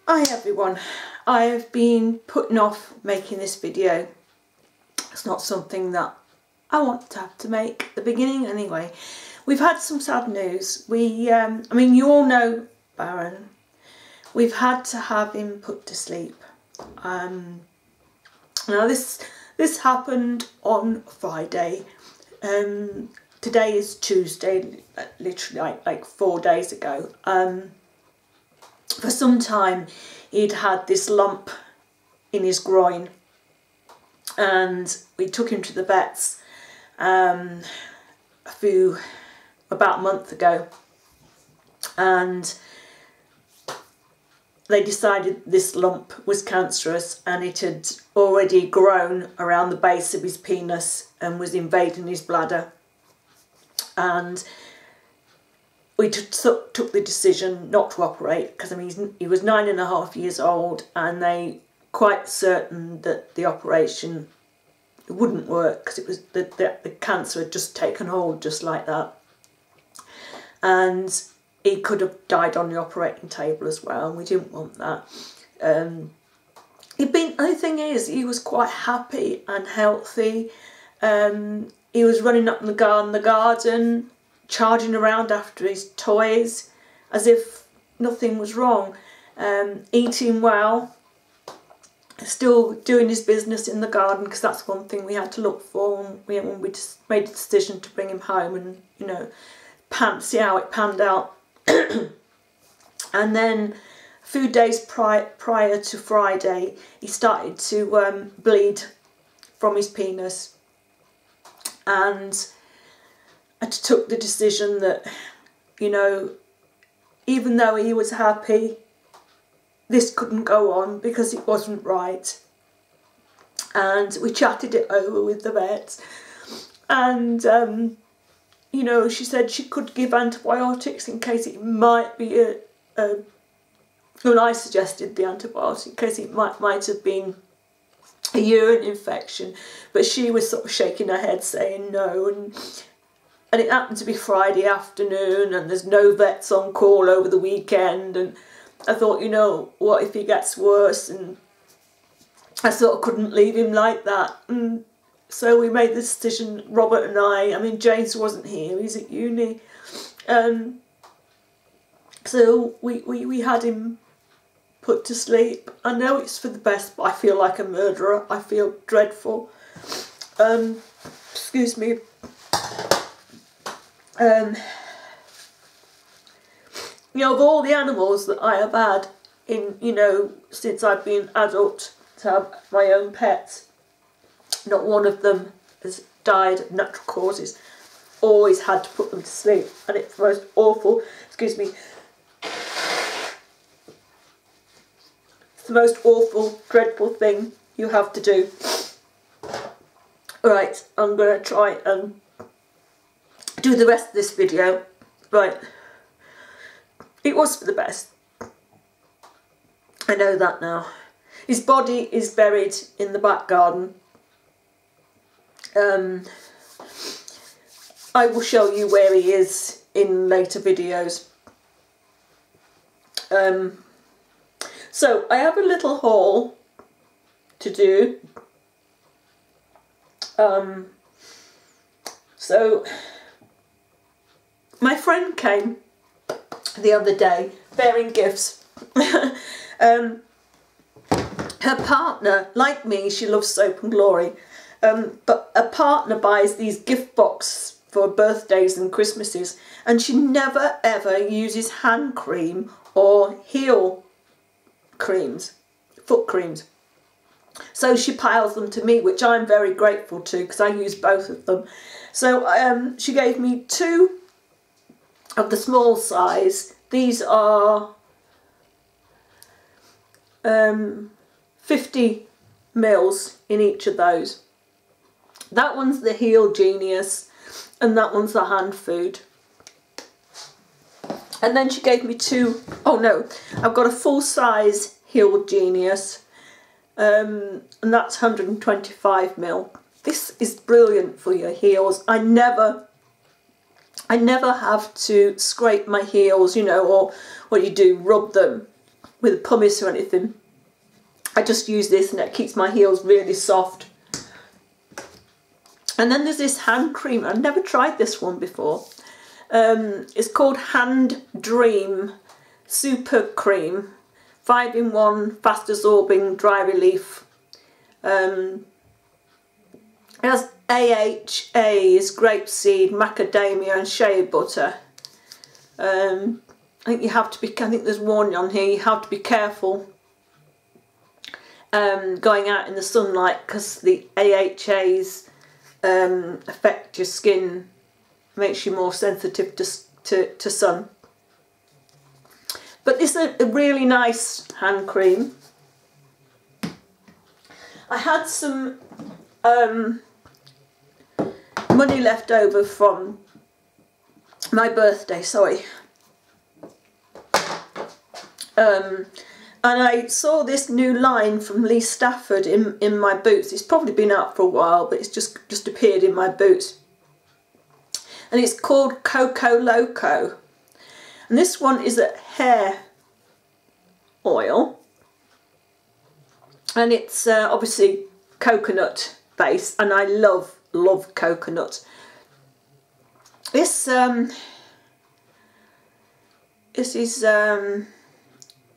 Hi everyone, I have been putting off making this video. It's not something that I want to have to make at the beginning anyway. We've had some sad news. I mean, you all know Baron. We've had to have him put to sleep. Now this happened on Friday. Today is Tuesday, literally like 4 days ago. For some time he'd had this lump in his groin, and we took him to the vets about a month ago, and they decided this lump was cancerous, and it had already grown around the base of his penis and was invading his bladder. And we took the decision not to operate because, I mean, he was 9.5 years old, and they quite certain that the operation wouldn't work because it was the cancer had just taken hold just like that, and he could have died on the operating table as well, and we didn't want that. The thing is, he was quite happy and healthy. He was running up in the garden, charging around after his toys as if nothing was wrong, eating well, still doing his business in the garden, because that's one thing we had to look for when we just made a decision to bring him home, and, you know, see how it panned out. And then a few days prior to Friday, he started to bleed from his penis, and I took the decision that, you know, even though he was happy, this couldn't go on because it wasn't right. And we chatted it over with the vet, and you know, she said she could give antibiotics in case it might be well, I suggested the antibiotic in case it might have been a urine infection, but she was sort of shaking her head saying no. And it happened to be Friday afternoon, and there's no vets on call over the weekend, and I thought, you know, what if he gets worse? And I sort of couldn't leave him like that. And so we made the decision, Robert and I mean, James wasn't here, he's at uni. So we had him put to sleep. I know it's for the best, but I feel like a murderer. I feel dreadful. Excuse me. You know, of all the animals that I have had in, you know, since I've been adult to have my own pets, not one of them has died of natural causes. Always had to put them to sleep, and it's the most awful, excuse me, it's the most awful, dreadful thing you have to do. Right, I'm going to try and do the rest of this video. Right, it was for the best. I know that now. His body is buried in the back garden. I will show you where he is in later videos. So I have a little haul to do. So my friend came the other day bearing gifts. Her partner, like me, she loves Soap and Glory, but her partner buys these gift boxes for birthdays and Christmases, and she never ever uses hand cream or heel creams, foot creams. So she piles them to me, which I'm very grateful to because I use both of them. So she gave me 2 of the small size. These are 50 mils in each of those. That one's the Heel Genius, and that one's the hand food. And then she gave me 2, oh no, I've got a full size Heel Genius, and that's 125 mil. This is brilliant for your heels. I never have to scrape my heels, you know, or what you do, rub them. with a pumice or anything. I just use this and it keeps my heels really soft. And then there's this hand cream. I've never tried this one before. It's called Hand Dream Super Cream. 5-in-1, fast absorbing, dry relief. It has AHAs, grapeseed, macadamia and shea butter. I think you have to be, I think there's warning on here, you have to be careful going out in the sunlight because the AHAs affect your skin, makes you more sensitive to sun. But this is a really nice hand cream. I had some money left over from my birthday, sorry. And I saw this new line from Lee Stafford in my boots. It's probably been out for a while, but it's just appeared in my boots. And it's called Coco Loco. And this one is a hair oil. And it's obviously coconut based, and I love coconut. This is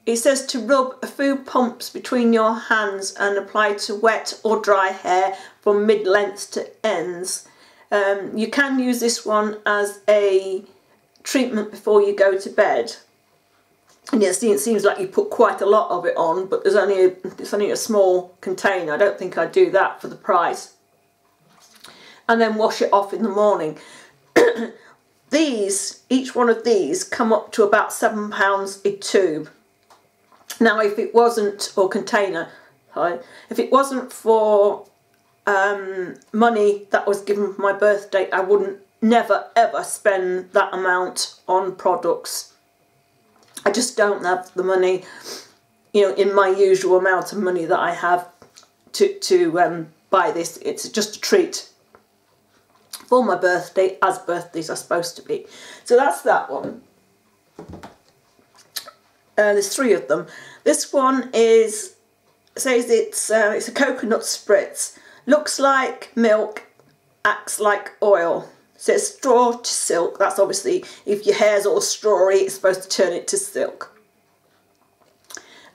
it says to rub a few pumps between your hands and apply to wet or dry hair from mid-length to ends. You can use this one as a treatment before you go to bed. And yes, it seems like you put quite a lot of it on, but it's only a small container. I don't think I'd do that for the price. And then wash it off in the morning. Each one of these come up to about £7 a tube. Now, if it wasn't, or container, sorry, if it wasn't for money that was given for my birthday, I wouldn't never ever spend that amount on products. I just don't have the money, you know, in my usual amount of money that I have to buy this. It's just a treat for my birthday, as birthdays are supposed to be. So that's that one. There's 3 of them. This one says it's a coconut spritz. Looks like milk, acts like oil. Says straw to silk. That's obviously if your hair's all strawy, it's supposed to turn it to silk.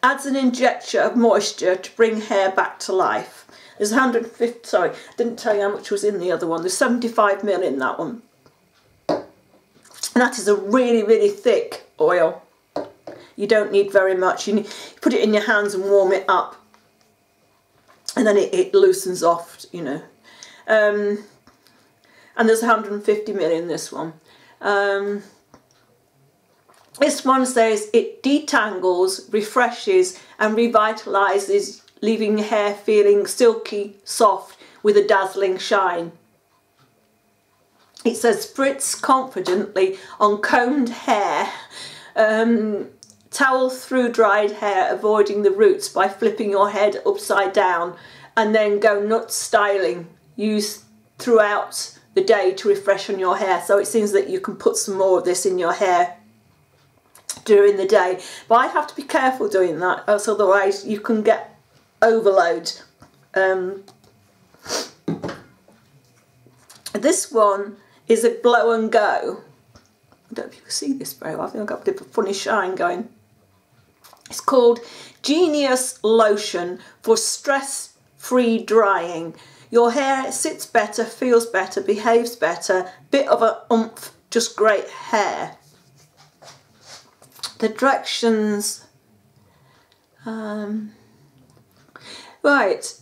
Adds an injection of moisture to bring hair back to life. There's 150. Sorry, I didn't tell you how much was in the other one. There's 75 ml in that one. And that is a really thick oil. You don't need very much. You put it in your hands and warm it up, and then it loosens off, you know. And there's 150 ml in this one. This one says it detangles, refreshes and revitalises, leaving your hair feeling silky, soft with a dazzling shine. It says spritz confidently on combed hair. Towel through dried hair, avoiding the roots by flipping your head upside down, and then go nuts styling. Use throughout the day to refresh on your hair. So it seems that you can put some more of this in your hair during the day. But I have to be careful doing that, else otherwise you can get overload. This one is a glow and go. I don't know if you can see this very well. I think I've got a bit of a funny shine going. It's called Genius Lotion for stress-free drying. Your hair sits better, feels better, behaves better. Bit of a oomph, just great hair. The directions. Right.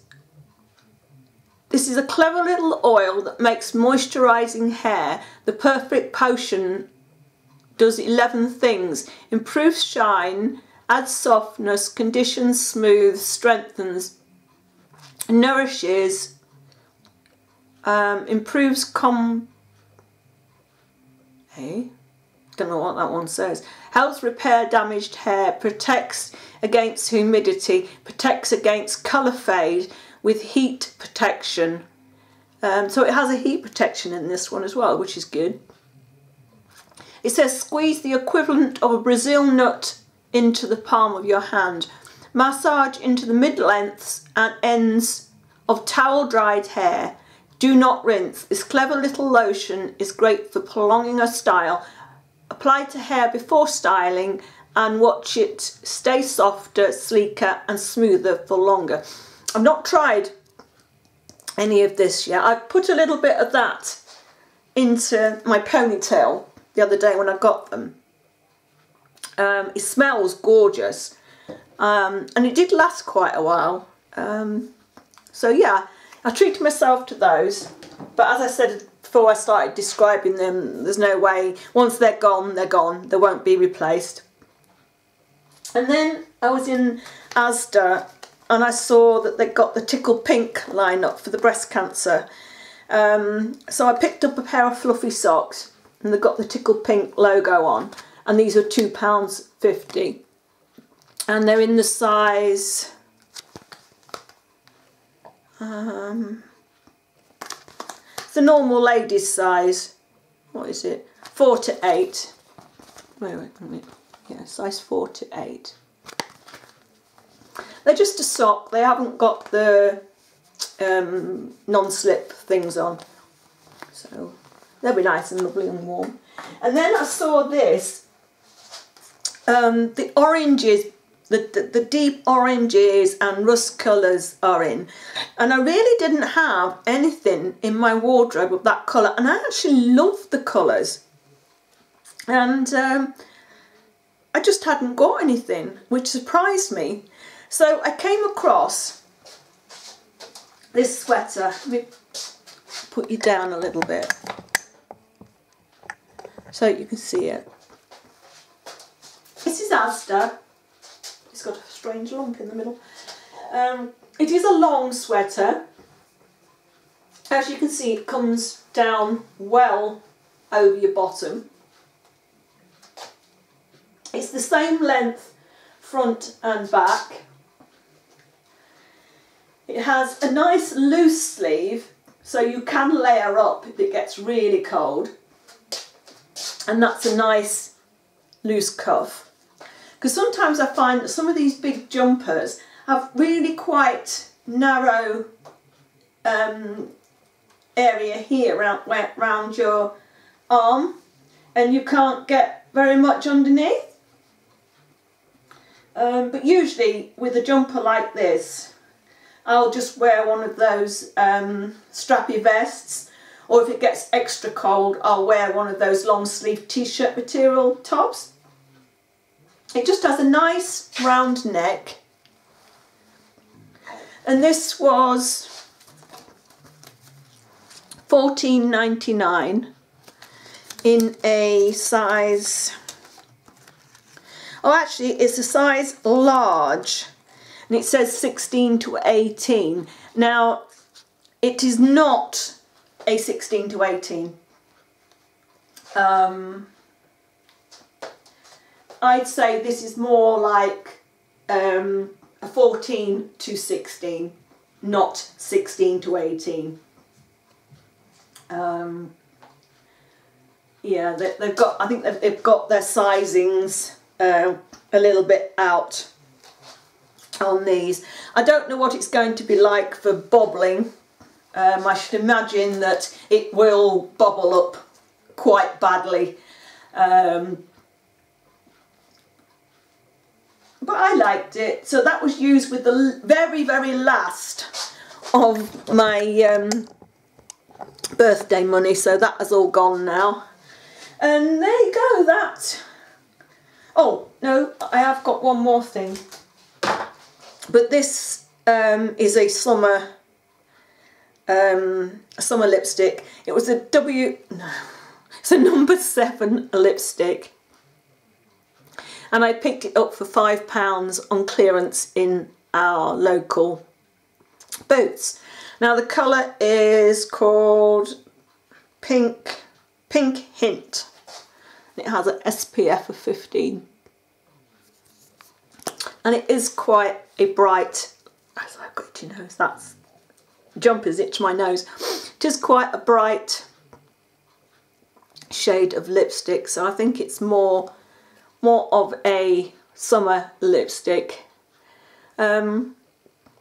This is a clever little oil that makes moisturising hair the perfect potion. Does 11 things. Improves shine, adds softness, conditions smooth, strengthens, nourishes, improves don't know what that one says. Helps repair damaged hair, protects against humidity, protects against colour fade with heat protection. So it has a heat protection in this one as well, which is good. It says squeeze the equivalent of a Brazil nut into the palm of your hand. Massage into the mid-lengths and ends of towel-dried hair. Do not rinse. This clever little lotion is great for prolonging a style. Apply to hair before styling and watch it stay softer, sleeker and smoother for longer. I've not tried any of this yet. I put a little bit of that into my ponytail the other day when I got them. It smells gorgeous, and it did last quite a while. So yeah, I treated myself to those, but as I said before I started describing them, there's no way, once they're gone, they're gone. They won't be replaced. And then I was in Asda and I saw that they got the Tickle Pink line up for the breast cancer. So I picked up a pair of fluffy socks and they've got the Tickle Pink logo on, and these are £2.50 and they're in the size it's a normal ladies size. What is it? 4 to 8. Wait a minute. Yeah, size 4 to 8. They're just a sock. They haven't got the non-slip things on. So they'll be nice and lovely and warm. And then I saw this. The oranges, the deep oranges and rust colours are in. And I really didn't have anything in my wardrobe of that colour. And I actually love the colours. And I just hadn't got anything, which surprised me. So I came across this sweater. Let me put you down a little bit so you can see it. This is Asda. It's got a strange lump in the middle. It is a long sweater. As you can see, it comes down well over your bottom. It's the same length front and back. It has a nice loose sleeve, so you can layer up if it gets really cold. And that's a nice loose cuff. Because sometimes I find that some of these big jumpers have really quite narrow area here around your arm, and you can't get very much underneath. But usually with a jumper like this, I'll just wear one of those strappy vests, or if it gets extra cold, I'll wear one of those long sleeve t-shirt material tops. It just has a nice round neck, and this was $14.99 in a size, oh actually it's a size large, and it says 16 to 18. Now it is not a 16 to 18. I'd say this is more like a 14 to 16, not 16 to 18. Yeah, they've got, I think they've got their sizings a little bit out on these. I don't know what it's going to be like for bobbling. I should imagine that it will bobble up quite badly. But I liked it. So that was used with the very, very last of my birthday money. So that has all gone now. And there you go, that. Oh, no, I have got one more thing. But this is a summer lipstick. It was it's a number 7 lipstick. And I picked it up for £5 on clearance in our local Boots. Now the colour is called Pink Hint. It has an SPF of 15. And it is quite a bright, as I've got itchy nose, that's jumpers itch my nose. It is quite a bright shade of lipstick, so I think it's more of a summer lipstick. But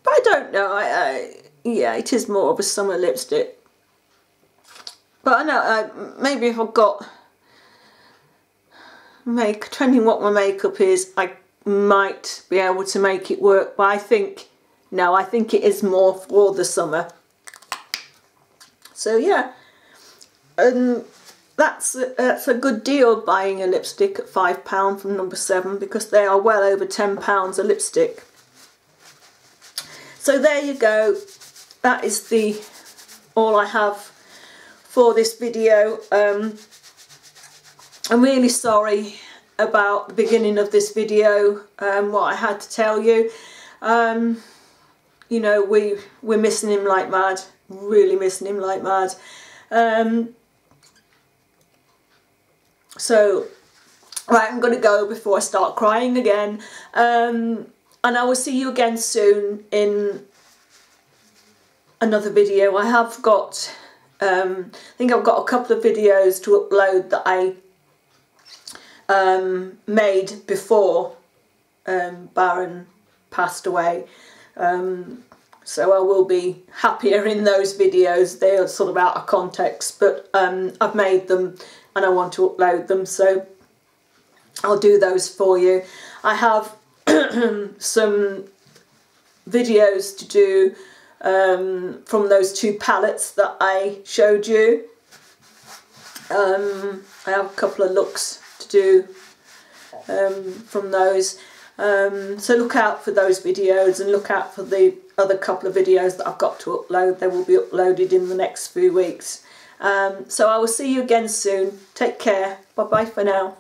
I don't know, yeah, it is more of a summer lipstick. But I know, maybe if I've got depending what my makeup is, I might be able to make it work. But I think, no, I think it is more for the summer. So yeah, and that's a good deal buying a lipstick at £5 from Number 7, because they are well over £10 a lipstick. So there you go. That is all I have for this video. I'm really sorry about the beginning of this video, what I had to tell you. You know, we're missing him like mad, really missing him like mad. So, right, I'm going to go before I start crying again. And I will see you again soon in another video. I have got, I think I've got a couple of videos to upload that I made before Baron passed away. So I will be happier in those videos. They are sort of out of context, but I've made them and I want to upload them, so I'll do those for you. I have some videos to do from those 2 palettes that I showed you. I have a couple of looks to do from those. So look out for those videos, and look out for the other couple of videos that I've got to upload. They will be uploaded in the next few weeks. So I will see you again soon. Take care. Bye bye for now.